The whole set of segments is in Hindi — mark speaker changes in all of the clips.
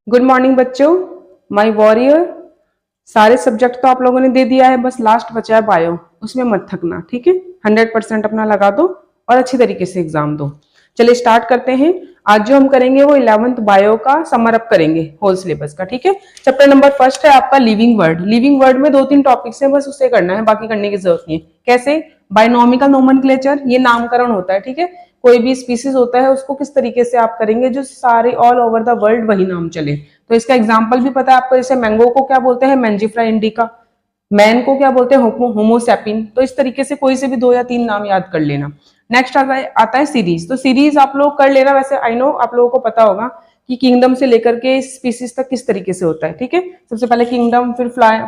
Speaker 1: गुड मॉर्निंग बच्चों। माय वॉरियर, सारे सब्जेक्ट तो आप लोगों ने दे दिया है, बस लास्ट बचा है बायो। उसमें मत थकना, ठीक है। 100% अपना लगा दो और अच्छी तरीके से एग्जाम दो। चलिए स्टार्ट करते हैं। आज जो हम करेंगे वो 11th बायो का समर अप करेंगे, होल सिलेबस का, ठीक है। चैप्टर नंबर फर्स्ट है आपका लिविंग वर्ड। लिविंग वर्ड में 2-3 टॉपिक्स हैं, बस उससे करना है, बाकी करने की जरूरत नहीं है। कैसे? बायनोमिकल नोमेनक्लेचर, ये नामकरण होता है, ठीक है। कोई भी स्पीसीज होता है उसको किस तरीके से आप करेंगे जो सारे ऑल ओवर द वर्ल्ड वही नाम चले। तो इसका एग्जाम्पल भी पता है आपको, जैसे मैंगो को क्या बोलते हैं? मैंजिफ्रा इंडिका। मैन को क्या बोलते हैं? होमोसेपिन। तो इस तरीके से कोई से भी 2 या 3 नाम याद कर लेना। नेक्स्ट आता है सीरीज। तो सीरीज आप लोग कर लेना, वैसे आई नो आप लोगों को पता होगा कि किंगडम से लेकर के स्पीसीज तक किस तरीके से होता है, ठीक है। सबसे पहले किंगडम, फिर फ्लाई,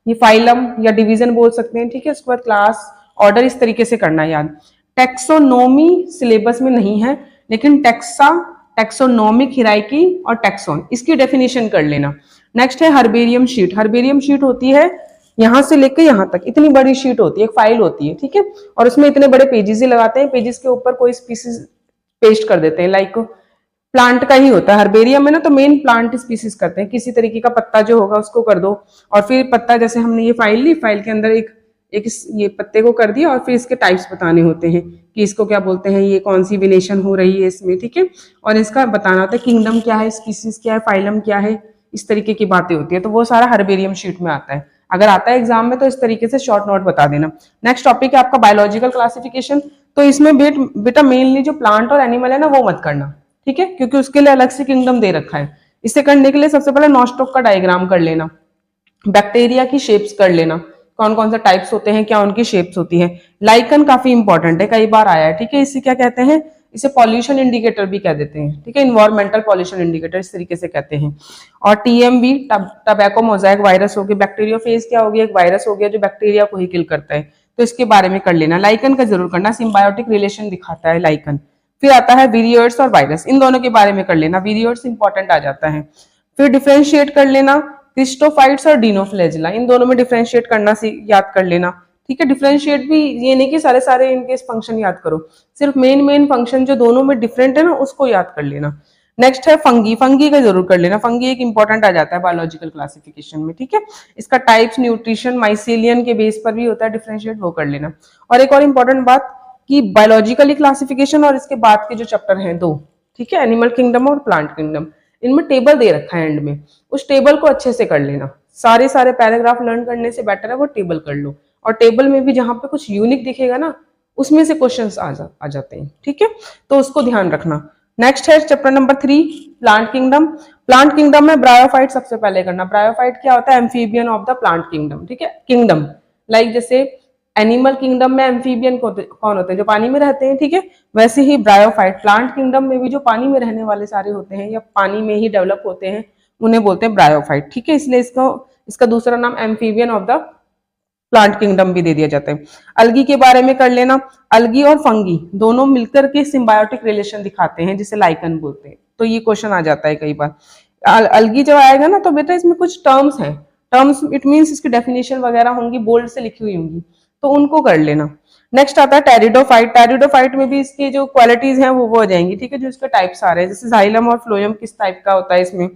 Speaker 1: ये फाइलम या डिवीजन बोल सकते हैं, ठीक है। उसके बाद क्लास, ऑर्डर, इस तरीके से करना है याद। टेक्सोनोमी सिलेबस में नहीं है, लेकिन टेक्सोनोमिक हिरार्की और टेक्सोन, इसकी डेफिनेशन कर लेना। नेक्स्ट है हर्बेरियम शीट। हर्बेरियम शीट होती है यहां से लेकर यहां तक, इतनी बड़ी शीट होती है, एक फाइल होती है, ठीक है। और उसमें इतने बड़े पेजेस ही लगाते हैं, पेजेस के ऊपर कोई स्पीसीज पेस्ट कर देते हैं। लाइक प्लांट का ही होता है हर्बेरियम में ना, तो मेन प्लांट स्पीसीज करते हैं। किसी तरीके का पत्ता जो होगा उसको कर दो, और फिर पत्ता, जैसे हमने ये फाइल ली, फाइल के अंदर एक ये पत्ते को कर दिया, और फिर इसके टाइप्स बताने होते हैं कि इसको क्या बोलते हैं, ये कौन सी वेनेशन हो रही है इसमें, ठीक है। और इसका बताना होता है किंगडम क्या है, स्पीसीज क्या है, फाइलम क्या है, इस तरीके की बातें होती है। तो वो सारा हर्बेरियम शीट में आता है। अगर आता है एग्जाम में तो इस तरीके से शॉर्ट नोट बता देना। नेक्स्ट टॉपिक है आपका बायोलॉजिकल क्लासिफिकेशन। तो इसमें बेटा मेनली जो प्लांट और एनिमल है ना वो मत करना, ठीक है, क्योंकि उसके लिए अलग से किंगडम दे रखा है। इसे करने के लिए सबसे पहले नॉस्टॉक का डायग्राम कर लेना, बैक्टीरिया की शेप्स कर लेना, कौन कौन से टाइप्स होते हैं, क्या उनकी शेप्स होती है। लाइकन काफी इंपॉर्टेंट है, कई बार आया है, ठीक है। इसे क्या कहते हैं? इसे पॉल्यूशन इंडिकेटर भी कह देते हैं, ठीक है। इन्वायरमेंटल पॉल्यूशन इंडिकेटर इस तरीके से कहते हैं। और टीएमवी, टबैको मोजाइक वायरस हो गया। बैक्टीरियोफेज क्या हो गया? एक वायरस हो गया जो बैक्टीरिया को ही किल करता है, तो इसके बारे में कर लेना। लाइकन का जरूर करना, सिम्बायोटिक रिलेशन दिखाता है लाइकन। फिर आता है वीरियर्स और वायरस, इन दोनों के बारे में कर लेना। वीरियर्स इंपॉर्टेंट आ जाता है। फिर डिफ्रेंशिएट कर लेना क्रिस्टोफाइट्स और डिनोफ्लेजिला, इन दोनों में डिफ्रेंशिएट करना याद कर लेना, ठीक है। डिफ्रेंशिएट भी ये नहीं कि सारे सारे इनके फंक्शन याद करो, सिर्फ मेन फंक्शन जो दोनों में डिफरेंट है ना उसको याद कर लेना। नेक्स्ट है फंगी। फंगी का जरूर कर लेना, फंगी एक इंपॉर्टेंट आ जाता है बायोलॉजिकल क्लासिफिकेशन में, ठीक है। इसका टाइप्स, न्यूट्रिशन, माइसेलियन के बेस पर भी होता है डिफरेंशिएट, वो कर लेना। और एक और इंपॉर्टेंट बात कि बायोलॉजिकली क्लासिफिकेशन और इसके बाद के जो चैप्टर हैं 2, ठीक है, एनिमल किंगडम और प्लांट किंगडम, इनमें टेबल दे रखा है एंड में, उस टेबल को अच्छे से कर लेना। सारे सारे पैराग्राफ लर्न करने से बेटर है वो टेबल कर लो। और टेबल में भी जहां पे कुछ यूनिक दिखेगा ना उसमें से क्वेश्चंस आ जाते हैं, ठीक है, तो उसको ध्यान रखना। नेक्स्ट है chapter number 3 plant kingdom. Plant kingdom में ब्रायोफाइट सबसे पहले करना। ब्रायोफाइट क्या होता है? Amphibian of the plant kingdom, ठीक है। किंगडम लाइक जैसे एनिमल किंगडम में एम्फीबियन कौन होते हैं? जो पानी में रहते हैं, ठीक है। वैसे ही ब्रायोफाइट प्लांट किंगडम में भी जो पानी में रहने वाले सारे होते हैं या पानी में ही डेवलप होते हैं उन्हें बोलते हैं ब्रायोफाइट, ठीक है। इसलिए इसका दूसरा नाम amphibian of the plant kingdom भी दे दिया जाता है। अलगी के बारे में कर लेना। अलगी और फंगी दोनों मिलकर के सिम्बायोटिक रिलेशन दिखाते हैं जिसे लाइकन बोलते हैं, तो ये क्वेश्चन आ जाता है कई बार। अलगी जब आएगा ना तो बेटा इसमें कुछ टर्म्स हैं, टर्म्स इट मींस इसकी डेफिनेशन वगैरह होंगी, बोल्ड से लिखी हुई होंगी, तो उनको कर लेना। नेक्स्ट आता है टेरिडोफाइट। टेरिडोफाइट में भी इसकी जो क्वालिटीज हैं वो हो जाएंगी, ठीक है, जो इसके टाइप्स आ रहे हैं, जैसे जाइलम और फ्लोएम किस टाइप का होता है इसमें,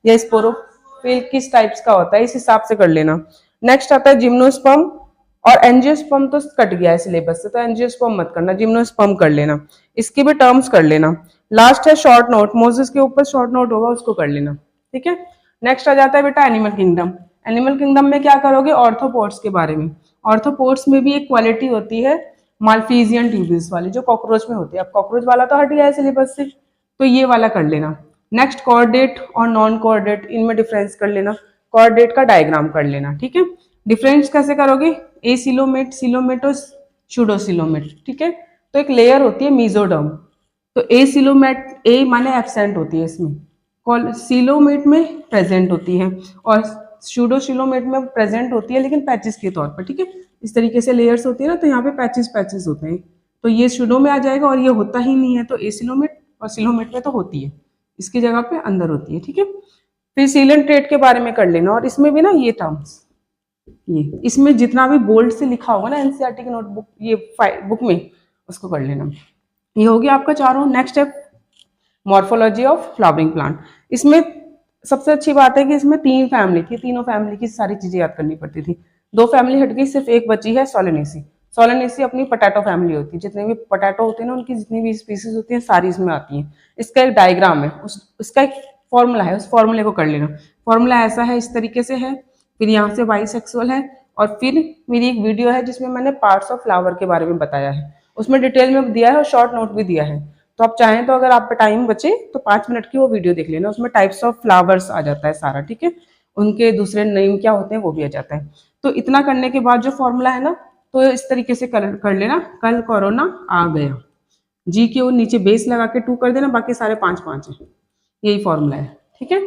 Speaker 1: या स्पोरोफिल किस टाइप्स का होता है, इस हिसाब से कर लेना। नेक्स्ट आता है जिम्नोस्पर्म, और एंजियोस्पर्म तो कट गया है सिलेबस से, तो एंजियोस्पर्म मत करना, जिम्नोस्पर्म कर लेना। इसकी भी टर्म्स कर लेना। लास्ट है शॉर्ट नोट, मोजेस के ऊपर शॉर्ट नोट होगा उसको कर लेना, ठीक है। नेक्स्ट आ जाता है बेटा एनिमल किंगडम। एनिमल किंगडम में क्या करोगे? ऑर्थोपोड्स के बारे में। ऑर्थोपोड्स में भी एक क्वालिटी होती है माल्फीजियन ट्यूबिस वाली, जो कॉकरोच में होती है। अब कॉकरोच वाला तो हट गया है सिलेबस से, तो ये वाला कर लेना। नेक्स्ट कॉर्डेट और नॉन कॉर्डेट, इनमें डिफरेंस कर लेना। कॉर्डेट का डायग्राम कर लेना, ठीक है। डिफरेंस कैसे करोगे? एसिलोमेट, सिलोमेट और सूडोसिलोमेट, ठीक है। तो एक लेयर होती है मीजोडर्म, तो एसिलोमेट, ए माने एब्सेंट होती है इसमें, सिलोमेट में प्रेजेंट होती है, और सूडोसिलोमेट में प्रेजेंट होती है लेकिन पैचेस के तौर पर, ठीक है। इस तरीके से लेयर्स होती है ना, तो यहाँ पे पैचेस होते हैं, तो ये सूडो में आ जाएगा, और ये होता ही नहीं है, तो एसिलोमेट और सिलोमेट में तो होती है, इसकी जगह पे अंदर होती है, ठीक है। फिर सीलन ट्रेट के बारे में कर लेना, और इसमें भी ना ये टर्म्स, ये इसमें जितना भी बोल्ड से लिखा होगा ना एनसीईआरटी की नोटबुक, ये बुक में, उसको कर लेना। ये हो गया आपका चारों। नेक्स्ट है मॉर्फोलॉजी ऑफ फ्लावरिंग प्लांट। इसमें सबसे अच्छी बात है कि इसमें 3 फैमिली थी, तीनों फैमिली की सारी चीजें याद करनी पड़ती थी। 2 फैमिली हट गई, सिर्फ एक बची है सोलेनेसी। सोलेनेसी अपनी पोटैटो फैमिली होती है, जितने भी पोटैटो होते हैं ना उनकी जितनी भी स्पीसीज होती है सारी इसमें आती हैं। इसका एक डायग्राम है, उसका एक फॉर्मूला है, उस फॉर्मूले को कर लेना। फॉर्मूला ऐसा है, इस तरीके से है, फिर यहाँ से बाइसेक्सुअल है, और फिर मेरी एक वीडियो है जिसमें मैंने पार्ट्स ऑफ फ्लावर के बारे में बताया है, उसमें डिटेल में दिया है और शॉर्ट नोट भी दिया है। तो आप चाहें तो अगर आप पे टाइम बचे तो 5 मिनट की वो वीडियो देख लेना, उसमें टाइप्स ऑफ फ्लावर्स आ जाता है सारा, ठीक है, उनके दूसरे नेम क्या होते हैं वो भी आ जाता है। तो इतना करने के बाद जो फॉर्मूला है ना, तो इस तरीके से कर लेना, कल कोरोना आ गया, जी के वो नीचे बेस लगा के 2 कर देना, बाकी सारे 5 5 है, यही फॉर्मूला है, ठीक है।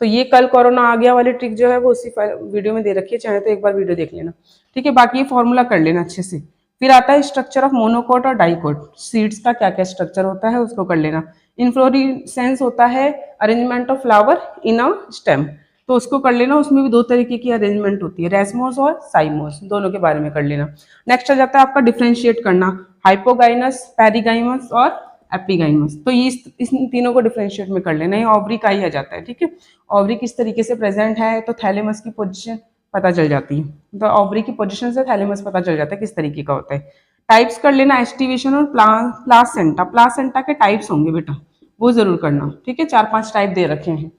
Speaker 1: तो ये कल कोरोना आ गया वाली ट्रिक जो है वो उसी वीडियो में दे रखी है, चाहे तो एक बार वीडियो देख लेना, ठीक है। बाकी ये फॉर्मूला कर लेना अच्छे से। फिर आता है स्ट्रक्चर ऑफ मोनोकोट और डाइकोट, सीड्स का क्या क्या स्ट्रक्चर होता है उसको कर लेना। इन्फ्लोरेसेंस होता है arrangement of flower in a stem, तो उसको कर लेना, उसमें भी 2 तरीके की अरेंजमेंट होती है, रेसमोस और साइमोस, दोनों के बारे में कर लेना। नेक्स्ट आ जाता है आपका डिफ्रेंशिएट करना, हाइपोगाइनस, पेरिगाइमस और एपिगाइमस, तो ये इस तीनों को डिफ्रेंशिएट में कर लेना, ये ओवरी का ही आ जाता है, ठीक है। ओवरी किस तरीके से प्रेजेंट है, तो थैलेमस की पोजीशन पता चल जाती है, तो ओवरी की पोजीशन से थैलेमस पता चल जाता है किस तरीके का होता है। टाइप्स कर लेना, एस्टिवेशन और प्लासेंटा, प्लासेंटा के टाइप्स होंगे बेटा, वो जरूर करना, ठीक है। 4 5 टाइप दे रखे हैं,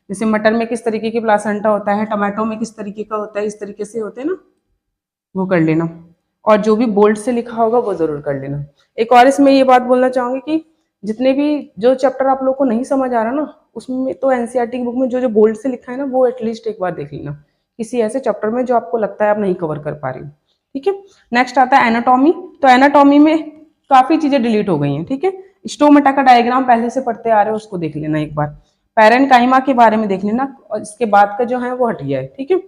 Speaker 1: जैसे मटर में किस तरीके की प्लासेंटा होता है, टमाटो में किस तरीके का होता है, इस तरीके से होते हैं ना, वो कर लेना। और जो भी बोल्ड से लिखा होगा वो जरूर कर लेना। एक और इसमें ये बात बोलना चाहूंगी कि जितने भी जो चैप्टर आप लोग को नहीं समझ आ रहा ना, उसमें तो एनसीईआरटी की बुक में जो जो बोल्ड से लिखा है ना वो एटलीस्ट एक बार देख लेना, किसी ऐसे चैप्टर में जो आपको लगता है आप नहीं कवर कर पा रही हो, ठीक है। नेक्स्ट आता है एनाटॉमी, तो एनाटॉमी में काफी चीजें डिलीट हो गई हैं, ठीक है। स्टोमेटा का डायग्राम पहले से पढ़ते आ रहे हो, उसको देख लेना एक बार। पैरेनकाइमा के बारे में देख लेना, और इसके बाद का जो है वो हट गया है, ठीक है।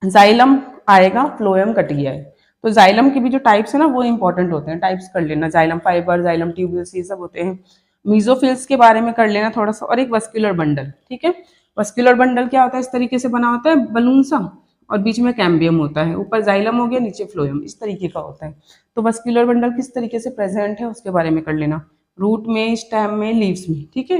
Speaker 1: जाइलम आएगा, फ्लोएम कट गया है, तो जाइलम के भी जो टाइप्स है ना वो इंपॉर्टेंट होते हैं, टाइप्स कर लेना, जाइलम फाइबर, जाइलम ट्यूब्यूल्स, ये सब होते हैं। मीजोफिल्स के बारे में कर लेना थोड़ा सा, और एक वस्कुलर बंडल, ठीक है। वस्कुलर बंडल क्या होता है, इस तरीके से बना होता है बलून सा, और बीच में कैम्बियम होता है, ऊपर जाइलम हो गया, नीचे फ्लोएम, इस तरीके का होता है। तो वस्कुलर बंडल किस तरीके से प्रेजेंट है उसके बारे में कर लेना, रूट में, स्टेम में, लीव्स में, ठीक है।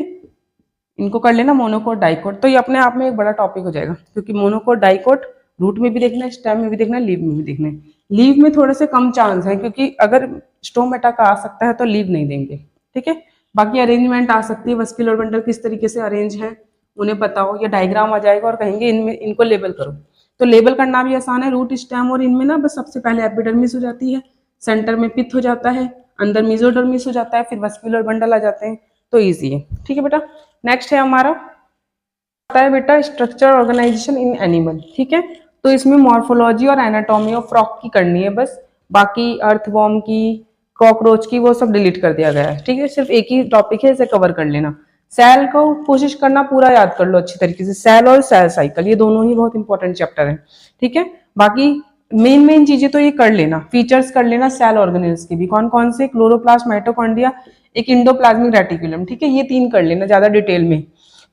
Speaker 1: इनको कर लेना, मोनोकोट डाइकोट, तो ये अपने आप में एक बड़ा टॉपिक हो जाएगा, क्योंकि मोनोकोट डाइकोट रूट में भी देखना है, स्टेम में भी देखना है, लीव में भी देखना है। लीव में थोड़े से कम चांस है, क्योंकि अगर स्टोमेटा का आ सकता है तो लीव नहीं देंगे, ठीक है। बाकी अरेंजमेंट आ सकती है, वस्कुलर बंडल किस तरीके से अरेंज है उन्हें पता हो, या डायग्राम आ जाएगा और कहेंगे इनमें इनको लेबल करो, तो लेबल करना भी आसान है। रूट, स्टेम और इनमें ना बस सबसे पहले एपिडर्मिस हो जाती है, सेंटर में पिथ हो जाता है, अंदर मेसोडर्मिस हो जाता है, फिर वस्कुलर बंडल आ जाते हैं, तो ईजी है, ठीक है बेटा। नेक्स्ट है हमारा आता है बेटा स्ट्रक्चर ऑर्गेनाइजेशन इन एनिमल, ठीक है। तो इसमें मॉर्फोलॉजी और एनाटॉमी ऑफ फ्रॉग की करनी है बस, बाकी अर्थवॉर्म की, कॉकरोच की, वो सब डिलीट कर दिया गया है, ठीक है। सिर्फ एक ही टॉपिक है, इसे कवर कर लेना। सेल को कोशिश करना पूरा याद कर लो अच्छी तरीके से, सेल और सेल साइकिल ये दोनों ही बहुत इंपॉर्टेंट चैप्टर है, ठीक है। बाकी मेन चीजें तो ये कर लेना, फीचर्स कर लेना सेल ऑर्गेनेल्स के भी, कौन कौन से, क्लोरोप्लास्ट, माइटोकॉन्ड्रिया, एक इंडोप्लाज्मिक रेटिकुलम, ठीक है। ये 3 कर लेना ज्यादा डिटेल में।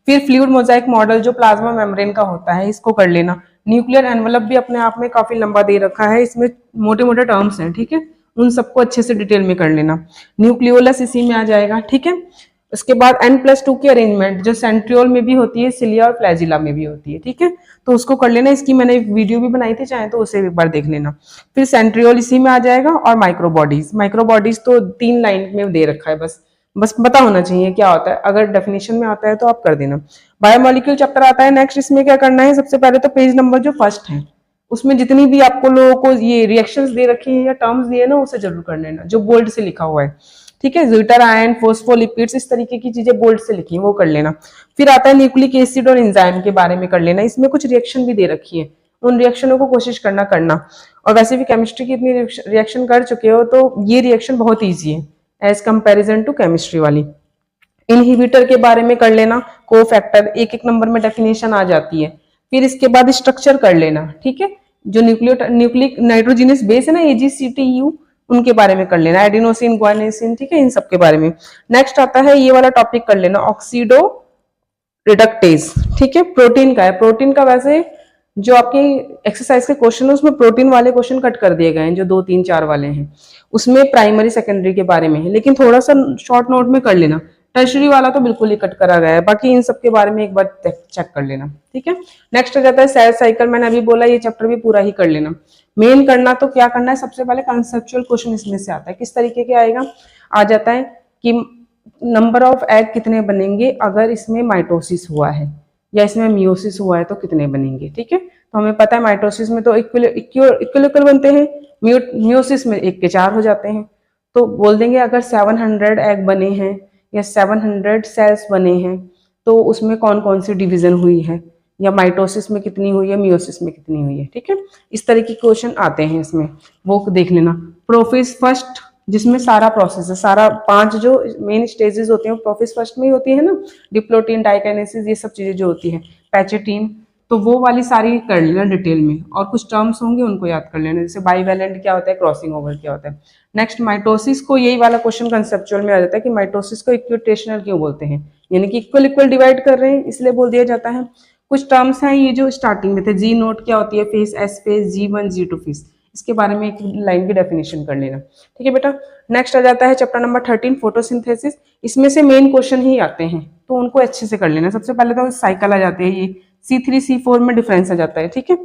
Speaker 1: फिर फ्लूइड मोजाइक मॉडल जो प्लाज्मा मेम्ब्रेन का होता है, इसको कर लेना। न्यूक्लियर एनवलप भी अपने आप में काफी लंबा दे रखा है, इसमें मोटे मोटे टर्म्स हैं, ठीक है, उन सबको अच्छे से डिटेल में कर लेना। न्यूक्लियोलस इसी में आ जाएगा, ठीक है। उसके बाद N+2 की अरेंजमेंट जो सेंट्रियोल में भी होती है, सिलिया और फ्लैजिला में भी होती है, ठीक है, तो उसको कर लेना। इसकी मैंने एक वीडियो भी बनाई थी, चाहे तो उसे एक बार देख लेना। फिर सेंट्रियोल इसी में आ जाएगा, और माइक्रोबॉडीज, माइक्रोबॉडीज तो 3 लाइन में दे रखा है, बस पता होना चाहिए क्या होता है, अगर डेफिनेशन में आता है तो आप कर देना। बायोमोलिक्यूल चैप्टर आता है नेक्स्ट, इसमें क्या करना है, सबसे पहले तो पेज नंबर जो फर्स्ट है उसमें जितनी भी आपको लोगों को ये रिएक्शंस दे रखी हैं या टर्म्स दिए ना, उसे जरूर कर लेना जो बोल्ड से लिखा हुआ है, ठीक है। ज्यूटर आयन, फोस्फोलिपिड्स, इस तरीके की चीजें बोल्ड से लिखी है वो कर लेना। फिर आता है न्यूक्लिक एसिड और एंजाइम के बारे में कर लेना, इसमें कुछ रिएक्शन भी दे रखी है, उन रिएक्शनों को कोशिश करना। और वैसे भी केमिस्ट्री की इतनी रिएक्शन कर चुके हो तो ये रिएक्शन बहुत ईजी है एज कंपेरिजन टू केमिस्ट्री वाली। इनहिबिटर के बारे में कर लेना, कोफैक्टर, एक नंबर में डेफिनेशन आ जाती है। फिर इसके बाद स्ट्रक्चर कर लेना, ठीक है, जो न्यूक्लिक नाइट्रोजिनस बेस है ना, AgCTU, उनके बारे में कर लेना, एडिनोसिन, ग्वानिसिन, ठीक है, इन सब के बारे में। नेक्स्ट आता है ये वाला टॉपिक कर लेना, ऑक्सीडो रिडक्टेज, ठीक है, प्रोटीन का है। प्रोटीन का वैसे जो आपके एक्सरसाइज के क्वेश्चन है उसमें प्रोटीन वाले क्वेश्चन कट कर दिए गए हैं, जो 2 3 4 वाले हैं उसमें प्राइमरी सेकेंडरी के बारे में है, लेकिन थोड़ा सा शॉर्ट नोट में कर लेना, टर्शरी वाला तो बिल्कुल ही कट करा गया है, बाकी इन सब के बारे में एक बार चेक कर लेना, ठीक है। नेक्स्ट आ जाता है सेल साइकिल, मैंने अभी बोला ये चैप्टर भी पूरा ही कर लेना। मेन करना तो क्या करना है, सबसे पहले कंसेप्चुअल क्वेश्चन इसमें से आता है, किस तरीके के आएगा, आ जाता है कि नंबर ऑफ एग कितने बनेंगे अगर इसमें माइटोसिस हुआ है, या इसमें मियोसिस हुआ है तो कितने बनेंगे, ठीक है। तो हमें पता है माइटोसिस में तो इक्वल बनते हैं, मियोसिस में 1 के 4 हो जाते हैं। तो बोल देंगे अगर 700 एग बने हैं या 700 सेल्स बने हैं तो उसमें कौन कौन सी डिवीजन हुई है, या माइटोसिस में कितनी हुई है, मियोसिस में कितनी हुई है, ठीक है। इस तरह के क्वेश्चन आते हैं इसमें, वो देख लेना। प्रोफेज फर्स्ट, जिसमें सारा प्रोसेस है, सारा 5 जो मेन स्टेजेस होते हैं प्रोफेज फर्स्ट में ही होती है ना, डिप्लोटीन, डाइकाइनेसिस, ये सब चीजें जो होती है, पैचेटीन, तो वो वाली सारी कर लेना डिटेल में, और कुछ टर्म्स होंगे उनको याद कर लेना, जैसे बाईवैलेंट क्या होता है, क्रॉसिंग ओवर क्या होता है। नेक्स्ट माइटोसिस को, यही वाला क्वेश्चन कंसेप्चुअल में आ जाता है कि माइटोसिस को इक्विटेशनल क्यों बोलते हैं, यानी कि इक्वल इक्वल डिवाइड कर रहे हैं इसलिए बोल दिया जाता है। कुछ टर्म्स हैं ये जो स्टार्टिंग में थे, जी नोट क्या होती है, face, S phase, G1 G2 face, इसके बारे में एक लाइन की डेफिनेशन कर लेना, ठीक है बेटा। नेक्स्ट आ जाता है चैप्टर नंबर 13 फोटोसिंथेसिस, इसमें से मेन क्वेश्चन ही आते हैं तो उनको अच्छे से कर लेना। सबसे पहले तो साइकिल आ जाते हैं, ये C3C4 में डिफरेंस आ जाता है, ठीक है,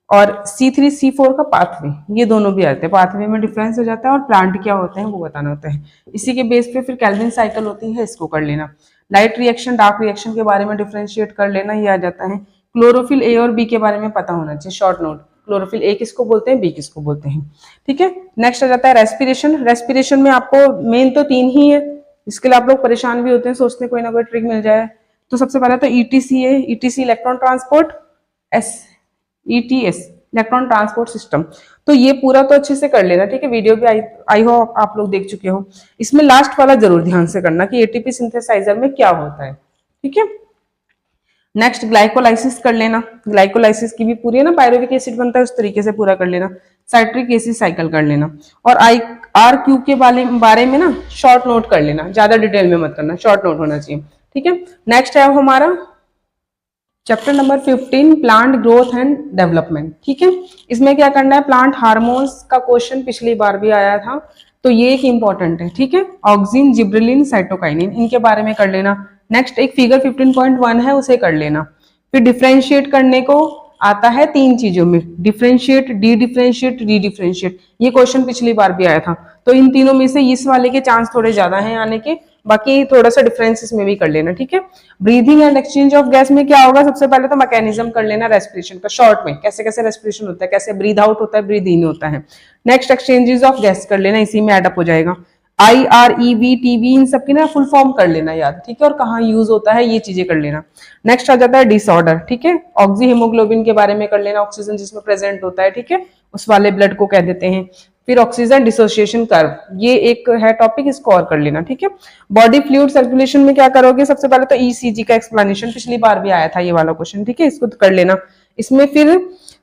Speaker 1: और C3C4 का पाथवे, ये दोनों भी आते हैं, पाथवे में डिफरेंस हो जाता है, और प्लांट क्या होते हैं वो बताना होता है। इसी के बेस पे फिर कैल्विन साइकिल होती है, इसको कर लेना। लाइट रिएक्शन, डार्क रिएक्शन के बारे में डिफरेंशिएट कर लेना, ये आ जाता है। क्लोरोफिल ए और बी के बारे में पता होना चाहिए, शॉर्ट नोट, क्लोरोफिल ए किसको बोलते हैं, बी किसको बोलते हैं, ठीक है। नेक्स्ट आ जाता है रेस्पिरेशन। रेस्पिरेशन में आपको मेन तो 3 ही है, इसके लिए आप लोग परेशान भी होते हैं, सोचते हैं कोई ना कोई ट्रिक मिल जाए। तो सबसे पहले तो ETC है, ETC electron transport, ETS electron transport system, तो ये पूरा तो अच्छे से कर लेना, ठीक है। वीडियो भी आई हो आप लोग देख चुके हो। इसमें लास्ट वाला जरूर ध्यान से करना कि ATP सिंथेसाइजर में क्या होता है, ठीक है। नेक्स्ट ग्लाइकोलाइसिस कर लेना, ग्लाइकोलाइसिस की भी पूरी है ना, पायरुविक एसिड बनता है उस तरीके से पूरा कर लेना। साइट्रिक एसिड साइकिल कर लेना, और RQ के बारे में ना शॉर्ट नोट कर लेना, ज्यादा डिटेल में मत करना, शॉर्ट नोट होना चाहिए, ठीक है। नेक्स्ट है हमारा chapter number 15 plant growth and development, ठीक है। इसमें क्या करना है, प्लांट हार्मोन्स का क्वेश्चन पिछली बार भी आया था, तो ये एक इंपॉर्टेंट है, ठीक है। ऑक्सिन, जिब्रेलिन, साइटोकाइनिन, इनके बारे में कर लेना। नेक्स्ट एक फिगर 15.1 है, उसे कर लेना। फिर डिफ्रेंशिएट करने को आता है 3 चीजों में, डिफ्रेंशिएट, डी डिफ्रेंशिएट, री डिफ्रेंशिएट, ये क्वेश्चन पिछली बार भी आया था, तो इन तीनों में से इस वाले के चांस थोड़े ज्यादा हैं आने के, बाकी थोड़ा सा डिफरेंसेस में भी कर लेना, ठीक है। Breathing and exchange of gas में क्या होगा, सबसे पहले तो मैकेनिज्म कर लेना रेस्पिरेशन का, शॉर्ट में कैसे कैसे रेस्पिरेशन होता है, कैसे ब्रीद आउट होता है, ब्रीद इन होता है। नेक्स्ट एक्सचेंजेस ऑफ गैस कर लेना, इसी में एडअप हो जाएगा। IREV TB इन सबकी ना फुल फॉर्म कर लेना याद, ठीक है, और कहाँ यूज होता है ये चीजें कर लेना। नेक्स्ट आ जाता है डिसऑर्डर, ठीक है, ऑक्सी हीमोग्लोबिन के बारे में कर लेना, ऑक्सीजन जिसमें प्रेजेंट होता है, ठीक है, उस वाले ब्लड को कह देते हैं। फिर ऑक्सीजन डिसोसिएशन कर्व, ये एक है टॉपिक, इसको और कर लेना, ठीक है। बॉडी फ्लूइड सर्कुलेशन में क्या करोगे, सबसे पहले तो ECG का एक्सप्लेनेशन, पिछली बार भी आया था ये वाला क्वेश्चन, ठीक है, इसको कर लेना। इसमें फिर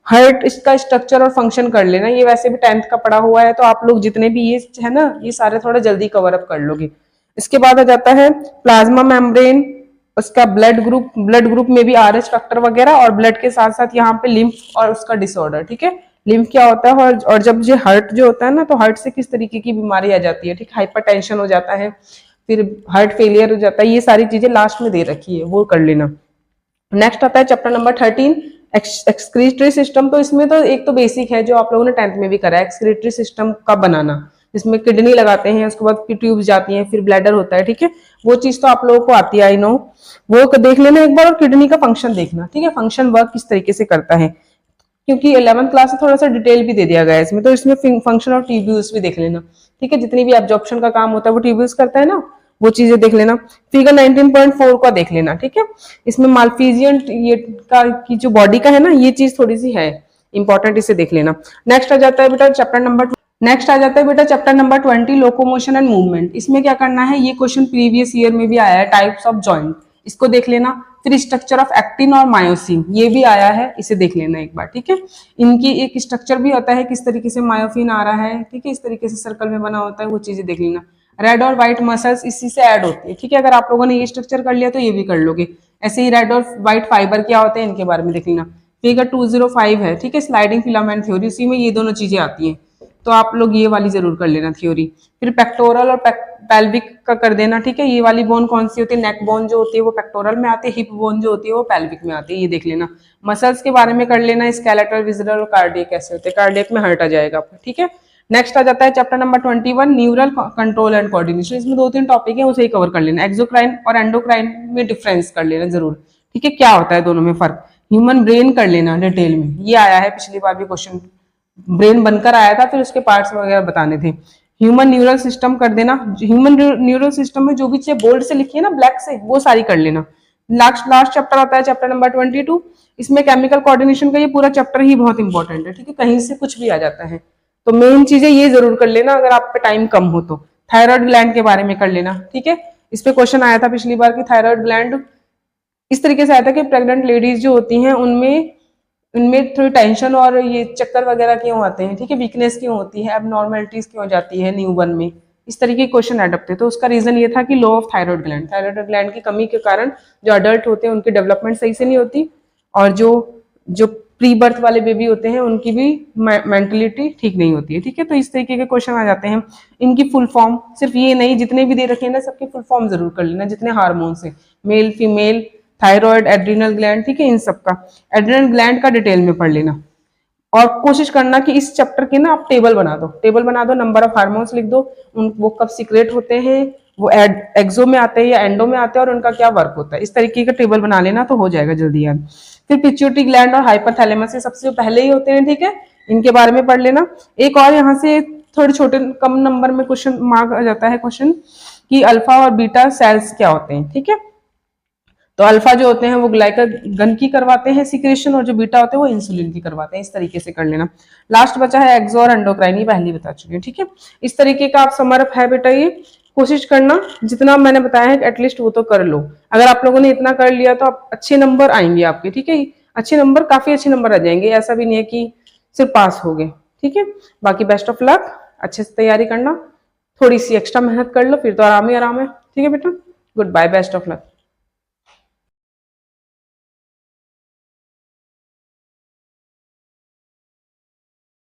Speaker 1: हार्ट, इसका स्ट्रक्चर और फंक्शन कर लेना, ये वैसे भी 10th का पढ़ा हुआ है, तो आप लोग जितने भी ये है ना, ये सारे थोड़ा जल्दी कवर अप कर लोगे। इसके बाद आ जाता है प्लाज्मा मेम्ब्रेन, उसका ब्लड ग्रुप में भी RH फैक्टर वगैरह, और ब्लड के साथ साथ यहाँ पे लिम्फ और उसका डिसऑर्डर, ठीक है। लिम्फ क्या होता है, और जब ये हार्ट जो होता है ना, तो हार्ट से किस तरीके की बीमारी आ जाती है, ठीक, हाइपरटेंशन हो जाता है, फिर हार्ट फेलियर हो जाता है, ये सारी चीजें लास्ट में दे रखी है, वो कर लेना। नेक्स्ट आता है चैप्टर नंबर 13 एक्सक्रीटरी सिस्टम, तो इसमें तो एक तो बेसिक है जो आप लोगों ने 10th में भी करा है, एक्सक्रीटरी सिस्टम का बनाना, जिसमें किडनी लगाते हैं, उसके बाद ट्यूब जाती हैं, फिर ब्लैडर होता है, ठीक है, वो चीज तो आप लोगों को आती है, आई नो, वो देख लेना एक बार, और किडनी का फंक्शन देखना, ठीक है, फंक्शन वर्क किस तरीके से करता है, क्योंकि 11th क्लास से थोड़ा सा डिटेल भी दे दिया गया है इसमें, तो इसमें फंक्शन ऑफ ट्यूब्यूल्स भी देख लेना, ठीक है, जितनी भी एब्जॉर्प्शन का काम होता है वो ट्यूब्यूल्स करता है ना, वो चीजें देख लेना। फिगर 19.4 का देख लेना, ठीक है, इसमें मालफिजियन ये का की जो बॉडी का है ना, ये चीज थोड़ी सी है इंपॉर्टेंट, इसे देख लेना। नेक्स्ट आ जाता है बेटा chapter number 20 locomotion and movement, इसमें क्या करना है, ये क्वेश्चन प्रीवियस ईयर में भी आया है, टाइप्स ऑफ जॉइंट, इसको देख लेना। फिर स्ट्रक्चर ऑफ एक्टिन और मायोसिन, ये भी आया है, इसे देख लेना एक बार, ठीक है। इनकी एक स्ट्रक्चर भी होता है, किस तरीके से मायोसिन आ रहा है, ठीक है, इस तरीके से सर्कल में बना होता है, वो चीजें देख लेना। रेड और व्हाइट मसल्स इसी से ऐड होती है, ठीक है, अगर आप लोगों ने ये स्ट्रक्चर कर लिया तो ये भी कर लोगे। ऐसे ही रेड और व्हाइट फाइबर क्या होते हैं, इनके बारे में देख लेना। फिगर 205 है, ठीक है, स्लाइडिंग फिलामेंट थ्योरी, उसी में ये दोनों चीजें आती हैं, तो आप लोग ये वाली जरूर कर लेना थ्योरी। फिर पेक्टोरल और पेल्विक का कर देना, ठीक है। ये वाली बोन कौन सी होती है, नेक बोन जो होती है वो पेक्टोरल में आती है, हिप बोन जो होती है वो पेल्विक में आती है, ये देख लेना। मसल्स के बारे में कर लेना, स्केलेटल, विजिबल और कार्डियक कैसे होते हैं, कार्डियक में हर्ट आ जाएगा आपका, ठीक है। नेक्स्ट आ जाता है chapter number 21, neural control and coordination. इसमें 2-3 टॉपिक है, उसे ही कवर कर लेना। एक्सोक्राइन और एंडोक्राइन में डिफरेंस कर लेना जरूर, ठीक है, क्या होता है दोनों में फर्क। ह्यूमन ब्रेन कर लेना डिटेल में, ये आया है पिछली बार भी क्वेश्चन, ब्रेन बनकर आया था, फिर उसके पार्ट्स वगैरह बताने थे। ह्यूमन न्यूरल सिस्टम कर देना, ह्यूमन न्यूरल सिस्टम में जो भी चीजें बोल्ड से लिखी है ना ब्लैक से, वो सारी कर लेना। लास्ट चैप्टर आता है चैप्टर नंबर 22, इसमें केमिकल कोऑर्डिनेशन का ये पूरा चैप्टर ही बहुत इंपॉर्टेंट है, ठीक है, कहीं से कुछ भी आ जाता है, तो मेन चीजें ये जरूर कर लेना अगर आप पे टाइम कम हो तो। थायराइड ग्लैंड के बारे में कर लेना, ठीक है, इस पे क्वेश्चन आया था पिछली बार की थायराइड ग्लैंड इस तरीके से आया था कि प्रेग्नेंट लेडीज जो होती हैं उनमें उनमें थोड़ी टेंशन और ये चक्कर वगैरह क्यों आते हैं, ठीक है, वीकनेस क्यों होती है, एबनॉर्मलिटीज क्यों हो जाती है न्यूबॉर्न में, इस तरीके के क्वेश्चन एडप्ट थे। तो उसका रीजन ये था कि लो ऑफ थायराइड ग्लैंड की कमी के कारण जो अडल्ट होते हैं उनकी डेवलपमेंट सही से नहीं होती, और जो जो प्री बर्थ वाले बेबी होते हैं उनकी भी मेंटलिटी ठीक नहीं होती है, ठीक है। तो इस तरीके के क्वेश्चन आ जाते हैं। इनकी फुल फॉर्म सिर्फ ये नहीं, जितने भी दे रखे हैं ना सबकी फुल फॉर्म जरूर कर लेना, जितने हार्मोन्स हैं, male female, thyroid, adrenal gland, ठीक है, इन सबका एड्रिनल ग्लैंड का डिटेल में पढ़ लेना। और कोशिश करना कि इस चैप्टर के ना आप टेबल बना दो, नंबर ऑफ हार्मोन्स लिख दो, उन वो कब सीक्रेट होते हैं, वो एक्सो में आते हैं या एंडो में आते हैं, और उनका क्या वर्क होता है, इस तरीके का टेबल बना लेना तो हो जाएगा जल्दी याद। फिर पिट्यूटरी ग्लैंड और हाइपोथैलेमस सबसे पहले ही होते हैं, ठीक है, इनके बारे में पढ़ लेना। एक और यहाँ से थोड़े छोटे कम नंबर में क्वेश्चन मार्क आ जाता है क्वेश्चन कि अल्फा और बीटा सेल्स क्या होते हैं, ठीक है। तो अल्फा जो होते हैं वो ग्लाइकन की करवाते हैं सिक्रेशन, और जो बीटा होते हैं वो इंसुलिन की करवाते हैं, इस तरीके से कर लेना। लास्ट बचा है एक्सो और एंडोक्राइन, ये पहले बता चुके हैं, ठीक है। इस तरीके का आप समर है बेटा, ये कोशिश करना जितना मैंने बताया है एटलीस्ट वो तो कर लो। अगर आप लोगों ने इतना कर लिया तो आप अच्छे नंबर आएंगे आपके, ठीक है, अच्छे नंबर, काफी अच्छे नंबर आ जाएंगे, ऐसा भी नहीं है कि सिर्फ पास हो गए, ठीक है। बाकी बेस्ट ऑफ लक, अच्छे से तैयारी करना, थोड़ी सी एक्स्ट्रा मेहनत कर लो, फिर तो आराम ही आराम है, ठीक है बेटा। Good bye, best of luck.